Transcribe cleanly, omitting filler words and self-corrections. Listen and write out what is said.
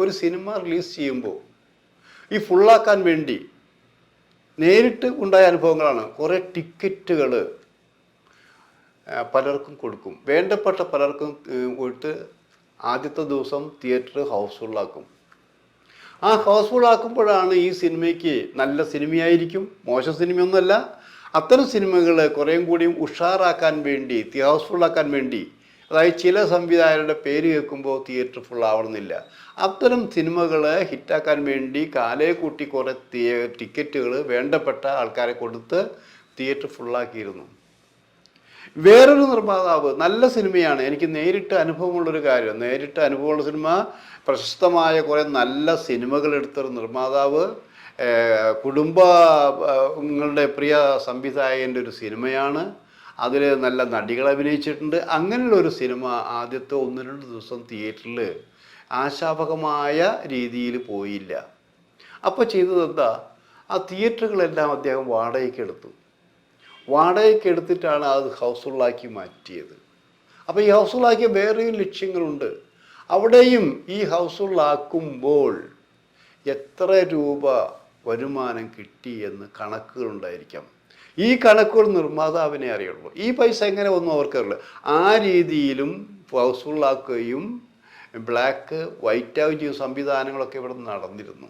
ഒരു cinema release ചെയ്യുമ്പോൾ ഈ ഫുള്ളാക്കാൻ വേണ്ടി നേരിട്ട് ഉണ്ടായ അനുഭവങ്ങളാണ്. കുറേ ടിക്കറ്റുകൾ പലർക്കും കൊടുക്കും, വേണ്ടപ്പെട്ട പലർക്കും കൊടുത്ത് ആദ്യത്തെ ദിവസം തിയേറ്റർ ഹൗസ്ഫുള്ളാക്കും. ആ ഹൗസ്ഫുള്ളാക്കുമ്പോഴാണ് ഈ സിനിമയ്ക്ക് നല്ല സിനിമയായിരിക്കും, മോശം സിനിമയൊന്നുമല്ല, അത്തരം സിനിമകൾ കുറേയും കൂടിയും ഉഷാറാക്കാൻ വേണ്ടി, ഹൗസ്ഫുള്ളാക്കാൻ വേണ്ടി, അതായത് ചില സംവിധായകരുടെ പേര് കേൾക്കുമ്പോൾ തിയേറ്റർ ഫുള്ളാവണമെന്നില്ല, അത്തരം സിനിമകൾ ഹിറ്റാക്കാൻ വേണ്ടി കാലേ കൂട്ടി കുറേ ടിക്കറ്റുകൾ വേണ്ടപ്പെട്ട ആൾക്കാരെ കൊടുത്ത് തിയേറ്റർ ഫുള്ളാക്കിയിരുന്നു. വേറൊരു നിർമ്മാതാവ്, നല്ല സിനിമയാണ്, എനിക്ക് നേരിട്ട് അനുഭവമുള്ളൊരു കാര്യം, നേരിട്ട് അനുഭവമുള്ള സിനിമ, പ്രശസ്തമായ കുറേ നല്ല സിനിമകൾ എടുത്തൊരു നിർമ്മാതാവ്, കുടുംബങ്ങളുടെ പ്രിയ സംവിധായകൻ്റെ ഒരു സിനിമയാണ്, അതിൽ നല്ല നടികൾ അഭിനയിച്ചിട്ടുണ്ട്. അങ്ങനെയുള്ളൊരു സിനിമ ആദ്യത്തെ 1-2 ദിവസം തിയേറ്ററിൽ ആശാവഹമായ രീതിയിൽ പോയില്ല. അപ്പോൾ ചെയ്തത് എന്താ, ആ തിയേറ്ററുകളെല്ലാം അദ്ദേഹം വാടകയ്ക്ക് എടുത്തു. വാടകയ്ക്ക് എടുത്തിട്ടാണ് അത് ഹൗസ്ഫുള്ളാക്കി മാറ്റിയത്. അപ്പോൾ ഈ ഹൗസ്ഫുള്ളാക്കിയ വേറെയും ലക്ഷ്യങ്ങളുണ്ട്. അവിടെയും ഈ ഹൗസ്ഫുള്ളാക്കുമ്പോൾ എത്ര രൂപ വരുമാനം കിട്ടി എന്ന് കണക്കുകളുണ്ടായിരിക്കാം. ഈ കണക്കുകൾ നിർമ്മാതാവിനെ അറിയുള്ളൂ. ഈ പൈസ എങ്ങനെ ഒന്നും അവർക്കറിയില്ല. ആ രീതിയിലും ഹൗസ്ഫുള്ളാക്കുകയും ബ്ലാക്ക് വൈറ്റ് ആവുകയും സംവിധാനങ്ങളൊക്കെ ഇവിടെ നടന്നിരുന്നു.